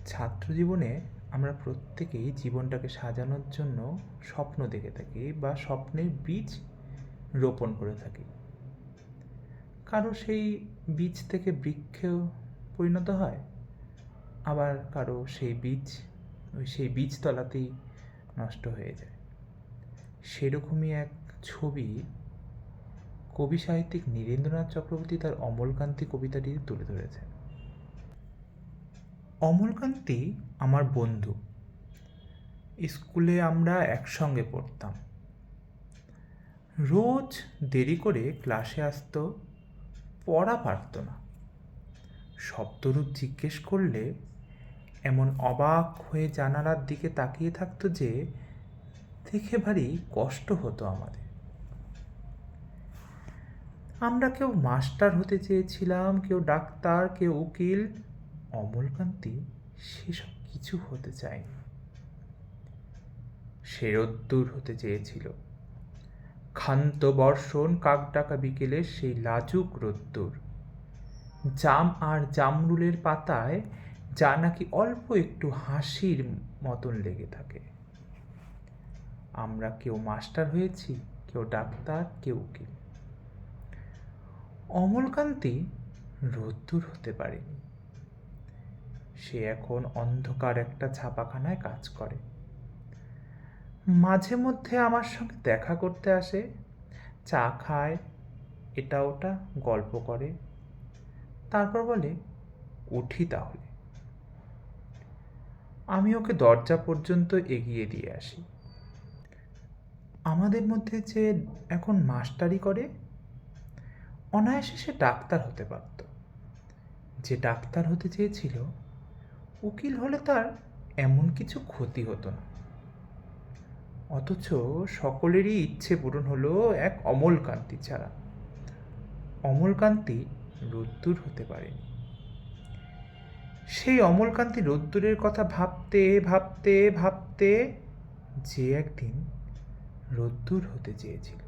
ছাত্র জীবনে আমরা প্রত্যেকেই জীবনটাকে সাজানোর জন্য স্বপ্ন দেখে থাকি বা স্বপ্নের বীজ রোপণ করে থাকি। কারো সেই বীজ থেকে বৃক্ষে পরিণত হয়, আবার কারো সেই বীজ সেই বীজতলাতেই নষ্ট হয়ে যায়। সেরকমই এক ছবি কবি সাহিত্যিক নীরেন্দ্রনাথ চক্রবর্তী তার অমলকান্তি কবিতাটিতে তুলে ধরেছেন। অমলকান্তি আমার বন্ধু। স্কুলে আমরা একসঙ্গে পড়তাম। রোজ দেরি করে ক্লাসে আসতো, পড়া পারত না। শব্দরূপ জিজ্ঞেস করলে এমন অবাক হয়ে জানালার দিকে তাকিয়ে থাকতো যে দেখে ভারী কষ্ট হতো আমাদের। আমরা কেউ মাস্টার হতে চেয়েছিলাম, কেউ ডাক্তার, কেউ উকিল। অমলকান্তি সেসব কিছু হতে চায়নি। সে রোদ্দুর হতে চেয়েছিল, ক্ষান্ত বর্ষণ কাকডাকা বিকেলের সেই লাজুক রোদ্দুর, জাম আর জামরুলের পাতায় যা নাকি অল্প একটু হাসির মতন লেগে থাকে। আমরা কেউ মাস্টার হয়েছি, কেউ ডাক্তার, কেউ উকিল। অমলকান্তি রোদ্দুর হতে পারেনি। সে এখন অন্ধকার একটা ছাপাখানায় কাজ করে। মাঝে মধ্যে আমার সঙ্গে দেখা করতে আসে, চা খায়, এটা ওটা গল্প করে, তারপর বলে উঠি তাহলে। আমি ওকে দরজা পর্যন্ত এগিয়ে দিয়ে আসি। আমাদের মধ্যে যে এখন মাস্টারি করে, অনায়াসে সে ডাক্তার হতে পারত। যে ডাক্তার হতে চেয়েছিল, উকিল হলে তার এমন কিছু ক্ষতি হতো না। অথচ সকলেরই ইচ্ছে পূরণ হলো এক অমলকান্তি ছাড়া। অমলকান্তি রোদ্দুর হতে পারেনি। সেই অমলকান্তি রোদ্দুরের কথা ভাবতে ভাবতে ভাবতে যে একদিন রোদ্দুর হতে চেয়েছিল।